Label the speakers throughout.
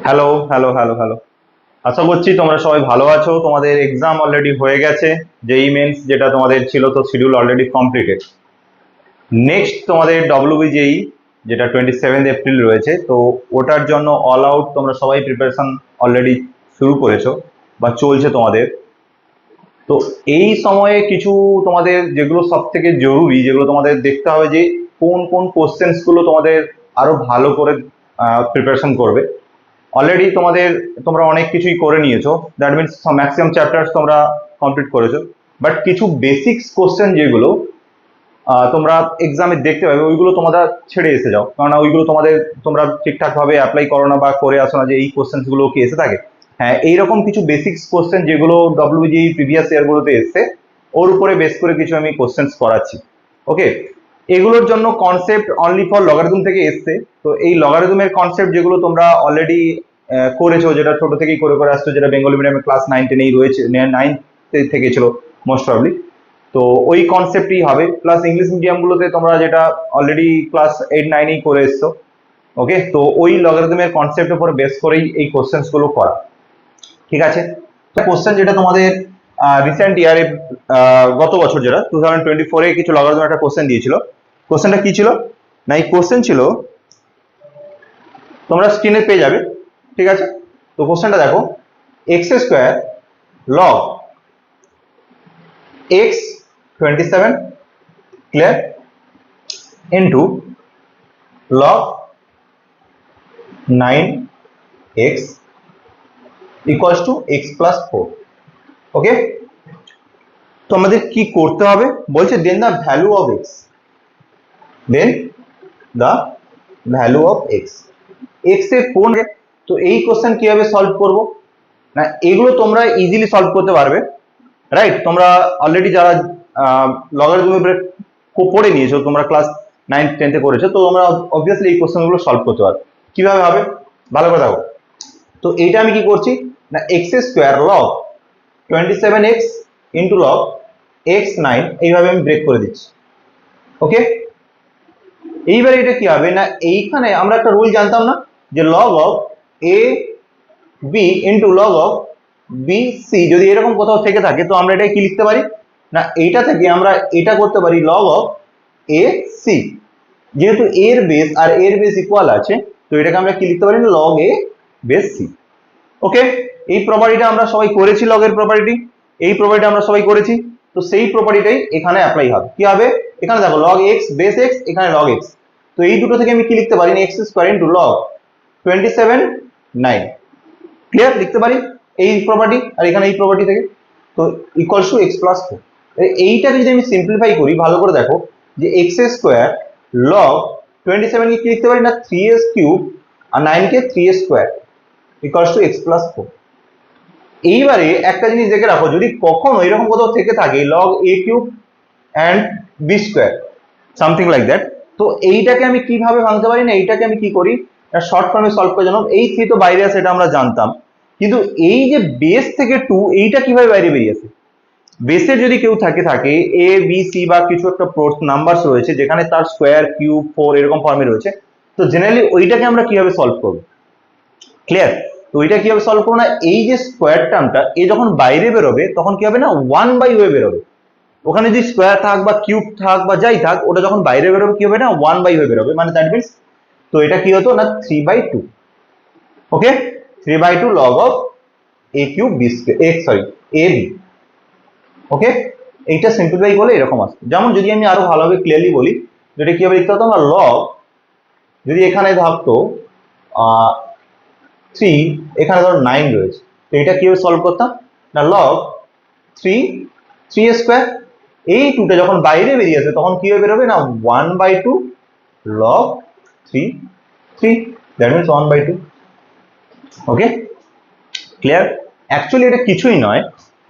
Speaker 1: Hello hello hello hello. আশা করছি তোমরা সবাই ভালো আছো। তোমাদের এক্সাম অলরেডি হয়ে গেছে, জেই মেন্স যেটা তোমাদের ছিল, তো শিডিউল অলরেডি কমপ্লিটেড। নেক্সট তোমাদের ডব্লিউবিজেই যেটা 27 এপ্রিল রয়েছে, তো ওটার জন্য অল আউট তোমরা সবাই প্রিপারেশন অলরেডি শুরু করেছো বা চলছে তোমাদের। তো এই সময়ে কিছু তোমাদের যেগুলো সব থেকে জরুরি, যেগুলো তোমাদের দেখতে হবে যে কোন কোন কোশ্চেন্স গুলো তোমাদের আরো ভালো করে প্রিপারেশন করবে। অলরেডি তোমরা অনেক কিছুই করে নিয়েছো, দ্যাট মিনস ম্যাক্সিমাম চ্যাপ্টার্স তোমরা কমপ্লিট করেছো, বাট কিছু বেসিক্স কোশ্চেন যেগুলো তোমরা এক্সামে দেখতে পাবে, ওইগুলো তোমরা ছেড়ে এসে যাও, কারণ ওইগুলো তোমরা ঠিকঠাক ভাবে অ্যাপ্লাই করো না বা করে আসো না যে এই কোশ্চেন গুলো কি এসে থাকে। হ্যাঁ, এইরকম কিছু বেসিক্স কোশ্চেন যেগুলো ডব্লিউবিজি প্রিভিয়াস ইয়ার গুলোতে এসছে, ওর উপরে বেস করে কিছু আমি কোশ্চেন করাচ্ছি। ওকে, এগুলোর জন্য কনসেপ্ট অনলি ফর লগারিদম থেকে এসছে। তো এই লগারিদমের কনসেপ্ট যেগুলো তোমরা অলরেডি করেছো, যেটা ছোট থেকেই করে করে আসছো, যেটা বেঙ্গলি মিডিয়ামে ক্লাস 9-10 রয়েছে, 9 থেকে ছিল মোস্ট প্রবলি। তো ওই কনসেপ্টই হবে, প্লাস ইংলিশ মিডিয়াম গুলোতে তোমরা যেটা অলরেডি ক্লাস 8-9 করে এসছো। ওকে, তো ওই লগারিদমের কনসেপ্টের উপর বেস করেই এই কোশ্চেন্স গুলো করা। ঠিক আছে, কোশ্চেন যেটা তোমাদের রিসেন্ট ইয়ারে, গত বছর যেটা 2024-এ কিছু লগারিদম একটা কোশ্চেন দিয়েছিল। কোশ্চেনটা কি ছিল না, এই কোশ্চেন ছিল, তোমরা স্ক্রিনে পেয়ে যাবে। ঠিক আছে, তো কোশ্চেনটা দেখো, x square log x 27, clear, into log 9x equals to x plus 4। Okay, তো আমাদের কি করতে হবে, বলছে then the value of x, then the value of x, x এর কোন। তো এই কোশ্চেন কিভাবে সলভ করব না, এগুলো তোমরা ইজিলি সলভ করতে পারবে, রাইট? তোমরা অলরেডি যারা লগারিদম উপরে পড়ে নিয়েছো, তোমরা ক্লাস 9-10-এ করেছো, তো তোমরা অবভিয়াসলি এই কোশ্চেন গুলো সলভ করতে পারবে। কিভাবে হবে ভালো করে দেখো। তো এইটা আমি কি করছি না, x square log 27x into log x9, এইভাবে আমি ব্রেক করে দিচ্ছি। ওকে, এইবার এটা কি হবে না, এইখানে আমরা একটা রুল জানতাম না, যে log of A B into log of B C যদি এরকম কোথাও থেকে থাকে, তো আমরা এটা কি লিখতে পারি না, এইটা থেকে আমরা এটা করতে পারি লগ অফ এ সি। যেহেতু এর বেস আর এর বেস ইকুয়াল আছে, তো এটাকে আমরা কি লিখতে পারি না, লগ এ বেস সি। ওকে, এই প্রপার্টিটা আমরা সবাই করেছি, লগের প্রপার্টি, এই প্রপার্টি আমরা সবাই করেছি। তো সেই প্রপার্টিটাই এখানে অ্যাপ্লাই হবে। কি হবে, এখানে দেখো লগ এক্স বেস এক্স, এখানে লগ এক্স, তো এই দুটো থেকে আমি কি লিখতে পারি না, x square into log 27 9, clear, লিখতে পারি এই প্রপার্টি আর এখানে এই প্রপার্টি থেকে। তো ইকুয়ালস টু এক্স প্লাস 4। এইটাকে যদি আমি সিম্পলিফাই করি, ভালো করে দেখো, যে এক্স স্কোয়ার লগ 27 কে কি লিখতে পারি না, 3s কিউব, আর 9 কে 3s square equals to x plus 4। এইবারে একটা জিনিস দেখে রাখো, যদি কখনো এরকম কোথাও থেকে থাকে log A cube and B square, something like that, তো এইটাকে আমি কিভাবে ভাঙতে পারি না, এইটাকে আমি কি করি, শর্ট ফর্মে সলভ করার জন্য এই 3 তো বাইরে আছে, এটা আমরা জানতাম, কিন্তু এই যে বেস থেকে 2, এইটা কিভাবে বাইরে বেরিয়ে আসে। বেসে যদি কেউ থাকে এ বি সি বা কিছু একটা নাম্বারস রয়েছে, যেখানে তার স্কোয়ার কিউব 4 এরকম ফর্মে রয়েছে, তো জেনারেলি ওইটাকে আমরা কিভাবে সলভ করব, ক্লিয়ার? তো ওইটা কিভাবে সলভ করবো না, এই যে স্কোয়ার টার্মটা এ যখন বাইরে বেরোবে, তখন কি হবে না, 1 হয়ে বেরোবে। ওখানে যদি স্কোয়ার থাক বা কিউব থাক বা যাই থাক, ওটা যখন বাইরে বেরোবে কি হবে না, 1 হয়ে বেরোবে, মানে দ্যাট মিনস, তো এটা কি হতো না, 3/2। Okay, 3/2 log of A cube B sorry A B. Okay, এইটা সিম্পলিফাই করলে এরকম আসবে। যেমন যদি আমি আরো ভালোভাবে ক্লিয়ারলি বলি, যেটা কিভাবে লিখতে হতো না, লগ, যদি এখানে থাকতো 3, এখানে ধরো 9 রয়েছে, তো এটা কিভাবে সলভ করতাম না, লগ 3 স্কোয়ার, এই 2টা যখন বাইরে বেরিয়ে আসবে, তখন কি হয়ে বেরোবে না, 1/2 log 3 that means 1/2। Okay, clear? Actually এটা কিছুই নয়,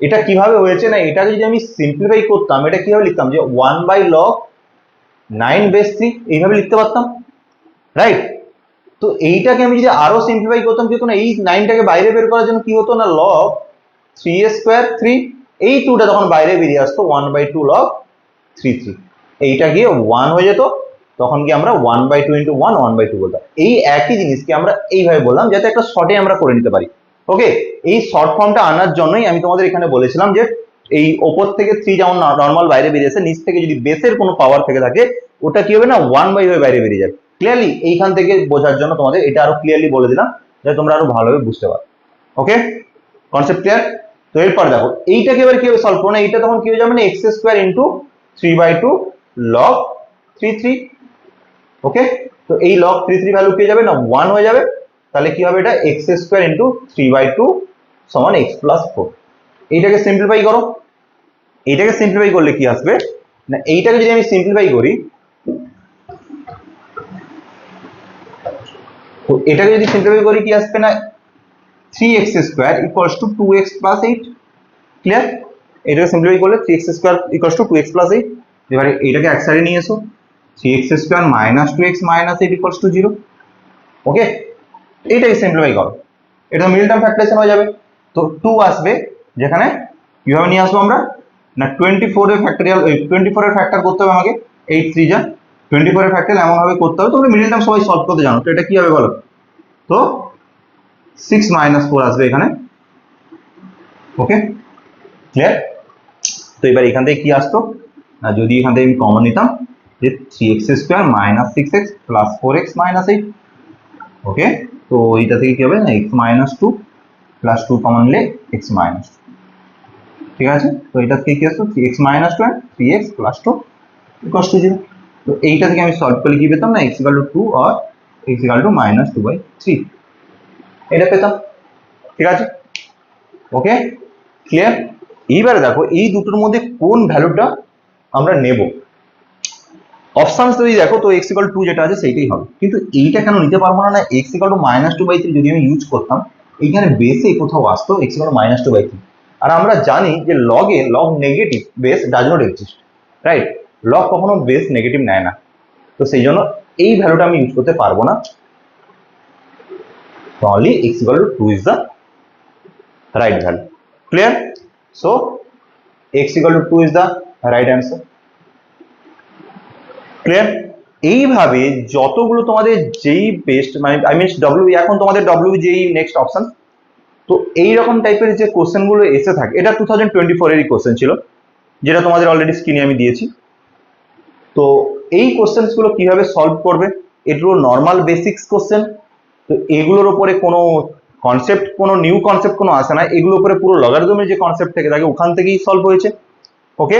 Speaker 1: এটা কিভাবে হয়েছে না, এটা যদি আমি সিম্পলিফাই করতাম, এটা কিভাবে লিখতাম, যে 1/log 9 বেস 3, এইভাবে লিখতে পারতাম, রাইট? তো এইটাকে আমি যদি আরো সিম্পলিফাই করতাম, যেহেতু না এই 9টাকে বাইরে বের করার জন্য কি হতো না, লগ 3 স্কোয়ার 3, এই 2টা যখন বাইরে বেরিয়ে আসতো 1/2 লগ 3 এইটা গিয়ে 1 হয়ে যেত, তো তখন কি আমরা 1/2 ইন্টু 1 1/2 বলতাম। এই একই জিনিসকে আমরা এইভাবে বললাম যাতে একটা শর্টে আমরা করে নিতে পারি। ওকে, এই শর্ট ফর্মটা আনার জন্যই আমি তোমাদের এখানে বলেছিলাম যে এই ওপর থেকে 3 যেমন নর্মাল বাইরে বেরিয়েছে, নিচ থেকে যদি বেসের কোনো পাওয়ার থেকে থাকে ওটা কি হবে না 1 হয়ে বাইরে বেরিয়ে যাবে। ক্লিয়ারলি এইখান থেকে বোঝার জন্য তোমাদের এটা আরো ক্লিয়ারলি বলে দিলাম যাতে তোমরা আরো ভালোভাবে বুঝতে পারো। ওকে, কনসেপ্ট ক্লিয়ার? তো এরপর দেখো এইটাকে এবার কিভাবে সলভ করবো না, এইটা তখন কি হয়ে যাবে না এক্স স্কোয়ার ইন্টু 3/2 লগ 3 ওকে, তো এই লগ 3 ভ্যালু পেয়ে যাবে না 1 হয়ে যাবে, তাহলে কি হবে এটা এক্স স্কোয়ার ইন্টু 3/2 সমান এক্স প্লাস 4। এইটাকে সিম্পলিফাই করো, এইটাকে সিম্পলিফাই করলে কি আসবে না, এইটাকে যদি আমি সিম্পলিফাই করি, তো এটাকে যদি সিম্পলিফাই করি কি আসবে না 3x square equals two 2x plus 8। Clear? এটাকে সিম্পলিফাই করলে 3x square equals two 2x plus 8। এবারে এটাকে এক সাইডে নিয়ে এসো, 3x square minus 2x minus 8 equals to 0। ওকে, এইটাকে সিম্পলিফাই করো, এটা মিডল টার্ম ফ্যাক্টরাইজেশন হয়ে যাবে। তো 2 আসবে, যেখানে কিভাবে নিয়ে আসবো আমরা না 24 এর ফ্যাক্টরিয়াল, 24 এর ফ্যাক্টর করতে হবে আমাকে, 8 3 যা 24 এর ফ্যাক্টরিয়াল এমন ভাবে করতে হবে, তোমরা মিডল টার্ম সবাই সলভ করতে জানো। তো এটা কি হবে বলো, তো 6 - 4 আসবে এখানে। ওকে, ক্লিয়ার? তো এবার এখান থেকে কি আসতো না, যদি এখান থেকে আমি কমন নিতাম যে 3x square minus 6x plus 4x minus 8। ওকে, তো এইটা থেকে কি হবে না x মাইনাস 2 প্লাস 2 কমন নিলে x মাইনাস 2। ঠিক আছে, তো এটা থেকে কি আসতো 3x minus 2 3x plus 2 equals to 0। তো এইটা থেকে আমি সলভ করলে কি পেতাম না x ইকুয়াল টু 2 আর x ইকুয়াল টু -2/3 এটা পেতাম। ঠিক আছে, ওকে, ক্লিয়ার? এইবারে দেখো এই দুটোর মধ্যে কোন ভ্যালুটা আমরা নেব। অপশনস যদি দেখো তো x ইকুয়াল টু 2 যেটা আছে সেইটাই হবে, কিন্তু এইটা কেন নিতে পারবো না, না x ইকুয়াল টু -2/3 যদি আমি ইউজ করতাম এইখানে বেসে কোথাও আসতো x ইকুয়াল টু -2/3। আর আমরা জানি যে log negative base does not exist, right? Log কখনো বেস নেগেটিভ নেয় না, তো সেই জন্য এই ভ্যালুটা আমি ইউজ করতে পারবো না। So only x equal to 2 is the right value. Clear? So x equal to 2 is the right answer. Clear? এইভাবে যতগুলো তোমাদের যেই বেস্ট মানে আই মিনস ডব্লিউ, এখন তোমাদের ডব্লিউ যেই নেক্সট অপশন, তো এইরকম টাইপের যে কোশ্চেন গুলো এসে থাকে, এটা 2024 এরই কোশ্চেন ছিল যেটা তোমাদের অলরেডি স্ক্রিনে আমি দিয়েছি। তো এই কোশ্চেন গুলো কিভাবে সলভ করবে, এগুলো নর্মাল বেসিক্স কোশ্চেন, তো এগুলোর উপরে কোনো কনসেপ্ট, কোনো নিউ কনসেপ্ট কোনো আসে না, এগুলোর উপরে পুরো লগারিদমের যে কনসেপ্ট থেকে থাকে ওখান থেকেই সলভ হয়েছে। ওকে,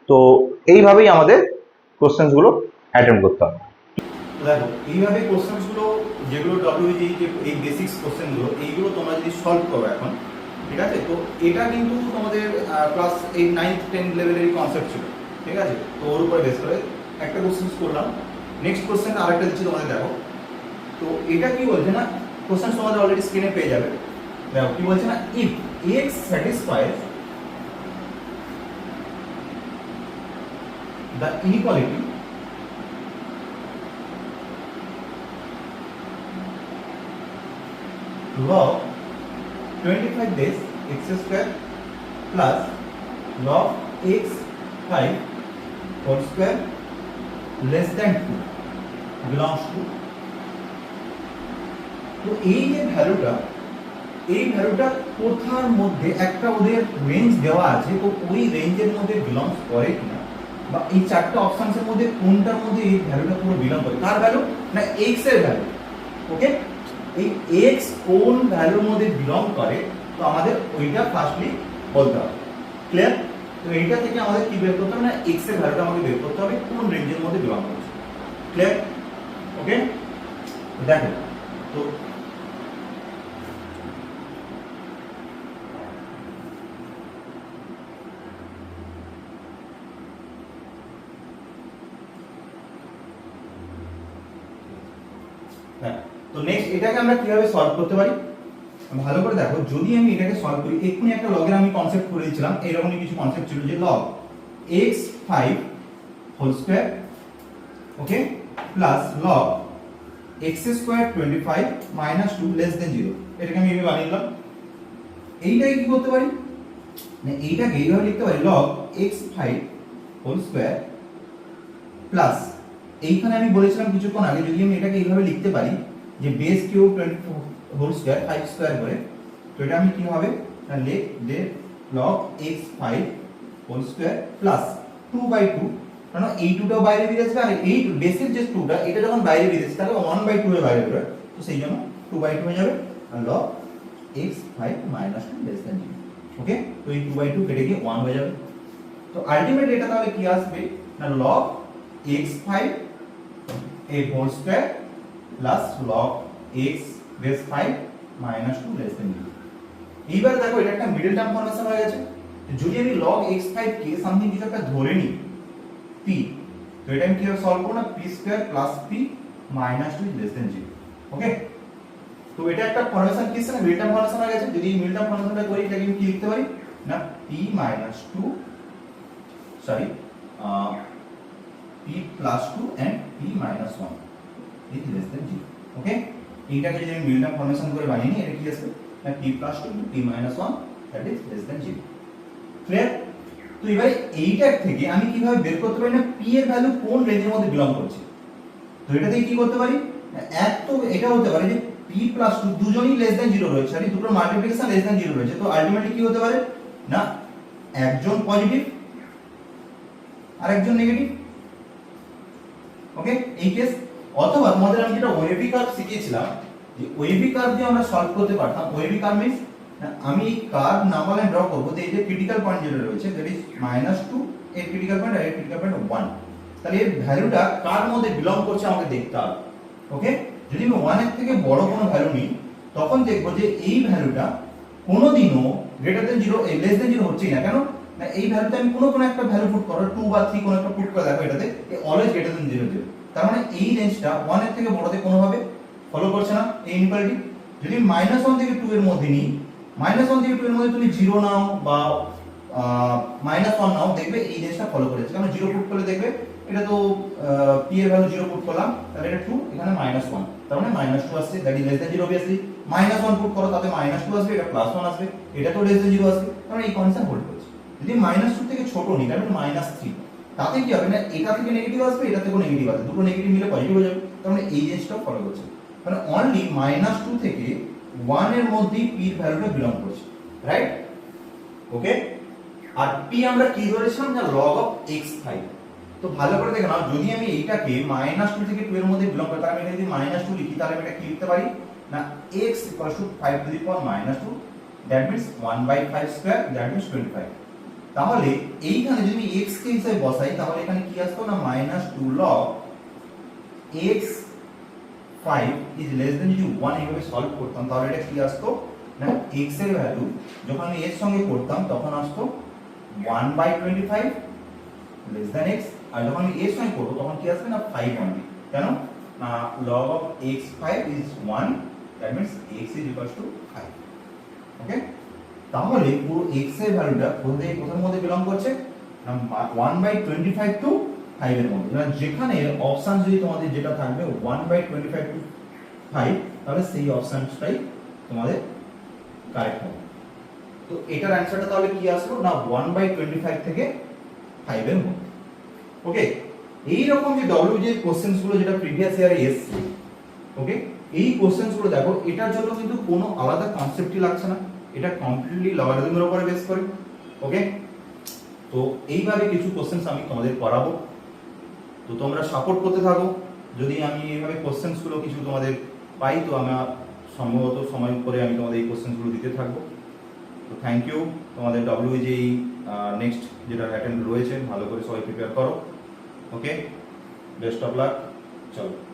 Speaker 1: তো এইভাবেই আমাদের কোশ্চেন গুলো অ্যাটেম্প করতে হবে।
Speaker 2: দেখো এইভাবে কোশ্চেন গুলো যেগুলো ডব্লিউজি যে এই বেসিক্স কোশ্চেন গুলো এইগুলো তোমরা যদি সলভ করো এখন, ঠিক আছে, তো এটা কিন্তু তোমাদের ক্লাস 8 9 10 লেভেলেরই কনসেপ্ট ছিল। ঠিক আছে, তো ওর উপরে বেস করে একটা কোশ্চেন করলাম। নেক্সট কোশ্চেন আরেকটা দিচ্ছি তোমাদের, দেখো তো এটা কি বলছে না, কোশ্চেন তোমাদের অলরেডি স্ক্রিনে পেয়ে যাবে। দেখো কি বলছে না, if x satisfies the inequality log 25 days x square plus log x 5 whole square less than 2 belongs to, তো এই যে ভ্যালুটা, এই ভ্যালুটা কোথার মধ্যে একটা ওদের রেঞ্জ দেওয়া আছে, তো ওই রেঞ্জের মধ্যে বিলংস করে কিনা, বা এই চারটা অপশনস এর মধ্যে কোনটার মধ্যে এই ভ্যালুটা পুরো বিলং করে, কার ভ্যালু না x এর ভ্যালু। ওকে, এই x কোন ভ্যালুর মধ্যে বিলং করে, তো আমাদের ওইটা ফার্স্টলি বলতে হবে। ক্লিয়ার? তো এইটা থেকে আমাদের কি বের করতে হবে না x এর ভ্যালুটা আমাদের বের করতে হবে কোন রেঞ্জের মধ্যে বিলং করছে। ক্লিয়ার? ওকে, দেখো তো তো নেক্সট এটাকে আমরা কিভাবে সলভ করতে পারি ভালো করে দেখো। যদি আমি এটাকে সলভ করি, এক্ষুনি একটা লগের আমি কনসেপ্ট করে দিয়েছিলাম, এরকমই কিছু কনসেপ্ট ছিল যে log x5 whole square, okay, plus log x square 25 minus 2 less than 0। এটাকে আমি এভাবে বানিয়ে নিলাম। এইটাকে কি করতে পারি না, এইটাকে এইভাবে লিখতে পারি log x5 whole square plus এইখানে আমি বলেছিলাম কিছুক্ষণ আগে, যদি আমি এটাকে এইভাবে লিখতে পারি যে base cube 24 whole square 5 square করে, তো এটা আমি কি হবে না log x5 whole square plus 2/2, কারণ এই 2টাও বাইরে বেরিয়ে আসবে, আর এই বেসের যে 2টা এটা যখন বাইরে বেরিয়ে আসে তাহলে 1/2 এর বাইরে বেরোয়, তো সেই জন্য 2/2 হয়ে যাবে, আর log x5 minus 2 less than 0। ওকে, তো এই 2/2 কেটে গিয়ে 1 হয়ে যাবে। তো আলটিমেট এটা তাহলে কি আসবে না log x5 a whole square plus log x base 5 minus 2 less than 0। এইবার দেখো এটা একটা মিডল টার্ম ফর্মেশন হয়ে গেছে। যদি আমি log x5 কে সামথিং কিছু একটা ধরে নিই p, তো এটা আমি কিভাবে সলভ করব না p square plus p minus 2 less than 0। ওকে, তো এটা একটা ফর্মেশন কি আছে, মিডল টার্ম ফর্মেশন হয়ে গেছে। যদি মিডল টার্ম ফর্মেশনটা করি এটাকে আমি কি লিখতে পারি না p minus 2 sorry p plus 2 and p minus 1 is less than 0। ওকে, এইটাকে যদি আমি মিডল টার্ম ফর্মেশন করে বানিয়ে নিই, এটা কি আসবে না p plus 2 p minus 1 that is less than 0। Clear? তো এবারে এইটার থেকে আমি কিভাবে বের করতে পারি না p এর ভ্যালু কোন রেঞ্জের মধ্যে বিলং করছে। তো এটা থেকে কি করতে পারি, এক তো এটা হতে পারে যে p প্লাস 2 দুজনই লেস দ্যান 0 রয়েছে, আর এই দুটোর মাল্টিপ্লিকেশন লেস দ্যান 0 রয়েছে, তো আলটিমেটলি কি হতে পারে না একজন পজিটিভ আর একজন নেগেটিভ। ওকে, এই কেস। অথবা তোমাদের আমি যেটা ওয়েভি কার্ভ শিখিয়েছিলাম, যে ওয়েভি কার্ভ দিয়ে আমরা সলভ করতে পারতাম। ওয়েভি কার্ভ মিন্স আমি এই কার্ভ নাম্বার লাইন ড্র করব, তো এই যে ক্রিটিক্যাল পয়েন্ট যেটা রয়েছে দ্যাট ইজ -2 এর ক্রিটিক্যাল পয়েন্ট আর এর ক্রিটিক্যাল পয়েন্ট 1, তাহলে এর ভ্যালুটা কার মধ্যে বিলং করছে আমাকে দেখতে হবে। ওকে, যদি আমি 1 এর থেকে বড় কোনো ভ্যালু নিই তখন দেখব যে এই ভ্যালুটা কোনোদিনও গ্রেটার দেন 0 লেস দেন 0 হচ্ছেই না। কেন না এই ভ্যালুতে আমি কোনো একটা ভ্যালু পুট করো 2 বা 3 কোনো একটা পুট করে দেখো, এটাতে অলওয়েজ গ্রেটার দেন 0 0, তার মানে এই রেঞ্জটা 1 এর থেকে বড়তে কোনোভাবে ফলো করছে না এই ইনইকুয়ালিটি। যদি -1 থেকে 2 এর মধ্যে নিই, -1 থেকে 2 এর মধ্যে তুমি 0 নাও বা -1 নাও, দেখবে এই রেঞ্জটা ফলো করেছে। কারণ 0 পুট করলে দেখবে এটা তো p এর ভ্যালু 0 পুট করলাম, তাহলে এটা 2, এখানে -1, তার মানে -2 আসছে, that is less than 0 obviously. -1 put করো তাতে -2 আসবে, এটা +1 আসবে, এটা তো লেস দ্যান 0 আসবে, তার মানে এই কনসেপ্ট হোল্ড করছে। যদি -2 থেকে ছোট নিই, তাহলে -3, তাতে কি হবে না এটা থেকে নেগেটিভ আসবে, এটা থেকেও নেগেটিভ আসবে, দুটো নেগেটিভ মিলে পজিটিভ হয়ে যাবে, তার মানে এই জিনিসটাও ফলো করছে। মানে অনলি -2 থেকে 1 এর মধ্যেই p এর ভ্যালুটা বিলং করছে, রাইট? ওকে, আর p আমরা কি ধরেছিলাম না log of x5। তো ভালো করে দেখে নাও, যদি আমি এইটাকে -2 থেকে 2 এর মধ্যে বিলং করি, তাহলে আমি যদি -2 লিখি তাহলে আমি এটা কি লিখতে পারি না x = 5 to the power -2, that means 1/5 square, that means 25। তাহলে এইখানে যদি আমি x কে হিসেবে বসাই তাহলে এখানে কি আসতো না -2 log x5 is less than, যদি 1 এইভাবে সলভ করতাম তাহলে এটা কি আসতো না x এর ভ্যালু যখন আমি এর সঙ্গে করতাম তখন আসতো 1/25 less than x, আর যখন আমি এর সঙ্গে করব তখন কি আসবে না 5 অনলি। কেন না log of x5 is 1, that means x is equals to 5। ওকে, তাহলে পুরো x এর ভ্যালুটা কোথার মধ্যে বিলং করছে না 1/25 টু 5 এর মধ্যে। মানে যেখানে অপশন যদি তোমাদের যেটা থাকবে 1/25 টু 5, তাহলে সেই অপশনটাই তোমাদের কারেক্ট হবে। তো এটার অ্যানসারটা তাহলে কি আসলো না 1/25 থেকে 5 এর মধ্যে। ওকে, এই রকম যে ডব্লিউ যে কোশ্চেনস গুলো যেটা প্রিভিয়াস ইয়ারে এসেছে, ওকে, এই কোশ্চেনস গুলো দেখো এটার জন্য কিন্তু কোনো আলাদা কনসেপ্টই লাগছে না, এটা কমপ্লিটলি লগারিদমের উপরে বেস করে। ওকে, তো এইভাবে কিছু কোশ্চেনস আমি তোমাদের করাবো, তো তোমরা সাপোর্ট করতে থাকো। যদি আমি এইভাবে কোশ্চেনস গুলো কিছু তোমাদের পাই তো আমার সম্ভবত সময় করে আমি তোমাদের এই কোশ্চেনস গুলো দিতে থাকবো। তো থ্যাংক ইউ, তোমাদের ডব্লিউ যেই নেক্সট যেটা অ্যাটেম্প রয়েছে ভালো করে সবাই প্রিপেয়ার করো। ওকে, বেস্ট অফ লাক, চলো।